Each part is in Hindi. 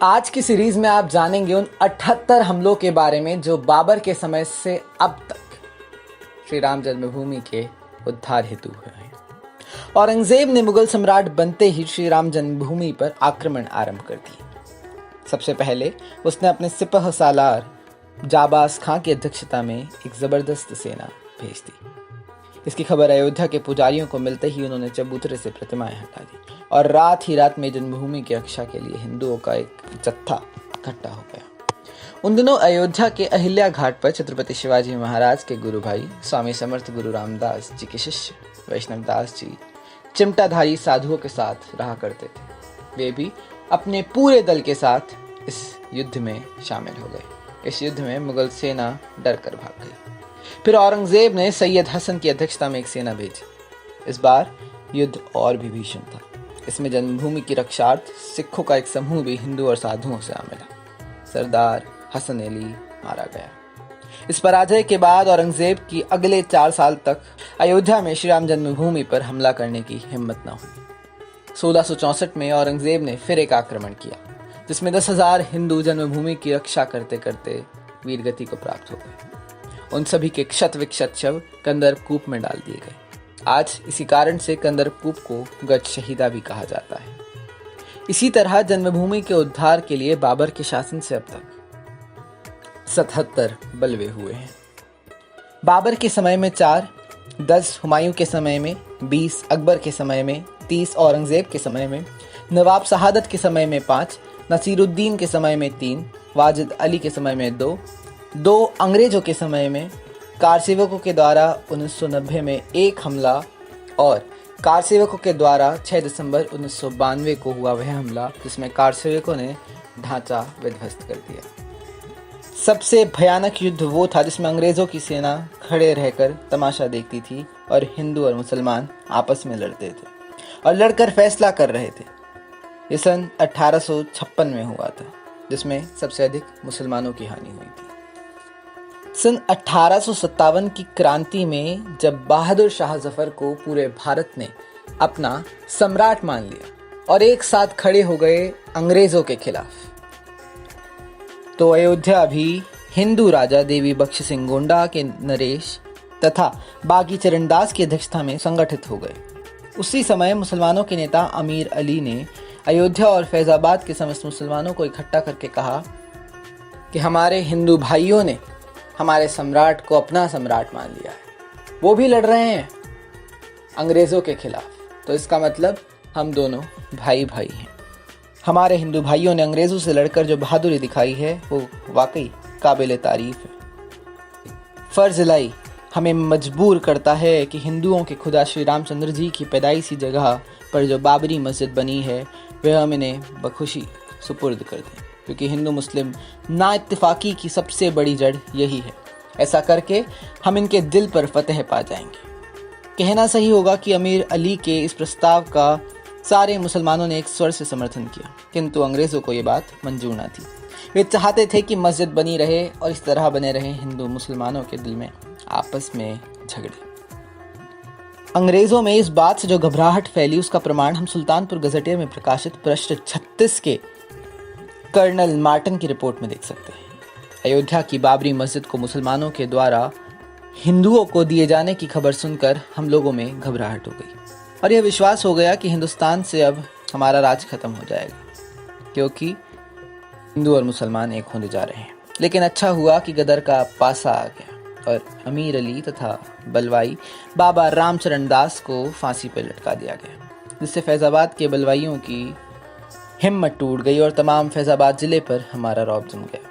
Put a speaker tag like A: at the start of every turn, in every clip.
A: आज की सीरीज में आप जानेंगे उन 78 हमलों के बारे में जो बाबर के समय से अब तक श्री राम जन्मभूमि के उद्धार हेतु हुए हैं। औरंगजेब ने मुगल सम्राट बनते ही श्री राम जन्मभूमि पर आक्रमण आरंभ कर दिए। सबसे पहले उसने अपने सिपह सालार जाबाज खां की अध्यक्षता में एक जबरदस्त सेना भेज दी। इसकी खबर अयोध्या के पुजारियों को मिलते ही उन्होंने चबूतरे से प्रतिमाएं हटा दी और रात ही रात में जन्मभूमि की रक्षा के लिए हिंदुओं का एक जत्था इकट्ठा हो गया। उन दिनों अयोध्या के अहिल्या घाट पर छत्रपति शिवाजी महाराज के गुरु भाई स्वामी समर्थ गुरु रामदास जी के शिष्य वैष्णव दास जी चिमटाधारी साधुओं के साथ रहा करते थे। वे भी अपने पूरे दल के साथ इस युद्ध में शामिल हो गए। इस युद्ध में मुगल सेना डर कर भाग गई। फिर औरंगजेब ने सैयद हसन की अध्यक्षता में एक सेना भेजी। इस बार युद्ध और भी भीषण था। इसमें जन्मभूमि की रक्षार्थ सिखों का एक समूह भी हिंदू और साधुओं से आ मिला। सरदार हसन अली मारा गया। इस पराजय के बाद औरंगजेब की अगले 4 साल तक अयोध्या में श्री राम जन्मभूमि पर हमला करने की हिम्मत न हुई। 1664 में औरंगजेब ने फिर एक आक्रमण किया, जिसमें 10,000 हिंदू जन्मभूमि की रक्षा करते करते वीरगति को प्राप्त हो गए। उन सभी के क्षत विक्षत शव कंदरकूप में डाल दिए गए। आज इसी कारण से कंदरकूप को गज शहीदा भी कहा जाता है। इसी तरह जन्मभूमि के उद्धार के लिए बाबर के शासन से अब तक 77 बलवे हुए हैं। बाबर के समय में 4, 10 हुमायूं के समय में, 20 अकबर के समय में, 30 औरंगजेब के समय में, नवाब शहादत के समय में 5, नसीरुद्दीन के समय में 3, वाजिद अली के समय में 2 अंग्रेजों के समय में, कारसेवकों के द्वारा 1990 में 1 हमला और कारसेवकों के द्वारा 6 दिसंबर 1992 को हुआ वह हमला जिसमें कारसेवकों ने ढांचा विध्वस्त कर दिया। सबसे भयानक युद्ध वो था जिसमें अंग्रेजों की सेना खड़े रहकर तमाशा देखती थी और हिंदू और मुसलमान आपस में लड़ते थे और लड़कर फैसला कर रहे थे। ये सन 1856 में हुआ था, जिसमें सबसे अधिक मुसलमानों की हानि हुई थी। सन 1857 की क्रांति में जब बहादुर शाह जफर को पूरे भारत ने अपना सम्राट मान लिया और एक साथ खड़े हो गए अंग्रेजों के खिलाफ, तो अयोध्या भी हिंदू राजा देवी बख्श सिंह गोंडा के नरेश तथा बागी चरणदास की अध्यक्षता में संगठित हो गए। उसी समय मुसलमानों के नेता अमीर अली ने अयोध्या और फैजाबाद के समस्त मुसलमानों को इकट्ठा करके कहा कि हमारे हिंदू भाइयों ने हमारे सम्राट को अपना सम्राट मान लिया है, वो भी लड़ रहे हैं अंग्रेजों के खिलाफ, तो इसका मतलब हम दोनों भाई भाई हैं। हमारे हिंदू भाइयों ने अंग्रेजों से लड़कर जो बहादुरी दिखाई है वो वाकई काबिल तारीफ है। फर्ज लाई हमें मजबूर करता है कि हिंदुओं के खुदा श्री रामचंद्र जी की पैदाइशी जगह पर जो बाबरी मस्जिद बनी है वह हम इन्हें बखुशी सुपुर्द कर दें, क्योंकि हिंदू मुस्लिम ना इत्तेफाकी की सबसे बड़ी जड़ यही है। ऐसा करके हम इनके दिल पर फतेह पा जाएंगे। कहना सही होगा कि अमीर अली के इस प्रस्ताव का सारे मुसलमानों ने एक स्वर से समर्थन किया, किंतु अंग्रेजों को ये बात मंजूर न थी। वे चाहते थे कि मस्जिद बनी रहे और इस तरह बने रहे हिंदू मुसलमानों के दिल में आपस में झगड़े। अंग्रेजों में इस बात से जो घबराहट फैली उसका प्रमाण हम सुल्तानपुर गजटियर में प्रकाशित पृष्ठ 36 के कर्नल मार्टिन की रिपोर्ट में देख सकते हैं। अयोध्या की बाबरी मस्जिद को मुसलमानों के द्वारा हिंदुओं को दिए जाने की खबर सुनकर हम लोगों में घबराहट हो गई और यह विश्वास हो गया कि हिंदुस्तान से अब हमारा राज खत्म हो जाएगा, क्योंकि हिंदू और मुसलमान एक होने जा रहे हैं। लेकिन अच्छा हुआ कि गदर का पासा आ गया और अमीर अली तथा बलवाई बाबा रामचरण दास को फांसी पर लटका दिया गया, जिससे फैजाबाद के बलवाइयों की हिम्मत टूट गई और तमाम फैजाबाद जिले पर हमारा रौब जम गया,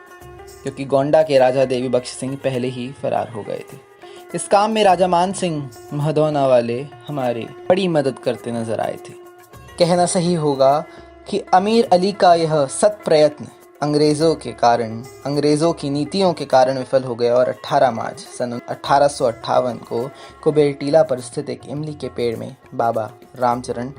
A: क्योंकि गोंडा के राजा देवी बख्श सिंह पहले ही फरार हो गए थे। इस काम में राजा मान सिंह महदौना वाले हमारी बड़ी मदद करते नजर आए थे। कहना सही होगा कि अमीर अली का यह सत प्रयत्न अंग्रेजों की नीतियों के कारण विफल हो गया और 18 मार्च सन 1858 को कुबेरटीला पर स्थित एक इमली के पेड़ में बाबा रामचरण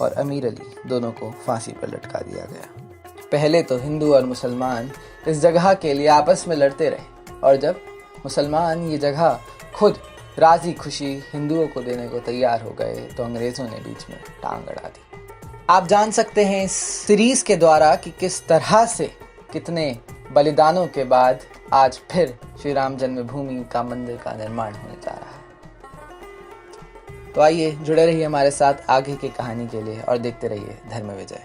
A: और अमीर अली दोनों को फांसी पर लटका दिया गया। पहले तो हिंदू और मुसलमान इस जगह के लिए आपस में लड़ते रहे और जब मुसलमान ये जगह खुद राजी खुशी हिंदुओं को देने को तैयार हो गए तो अंग्रेजों ने बीच में टांग अड़ा दी। आप जान सकते हैं इस सीरीज के द्वारा कि किस तरह से कितने बलिदानों के बाद आज फिर श्री राम जन्मभूमि का मंदिर का निर्माण होने जा रहा है। तो आइए जुड़े रहिए हमारे साथ आगे की कहानी के लिए और देखते रहिए धर्म विजय।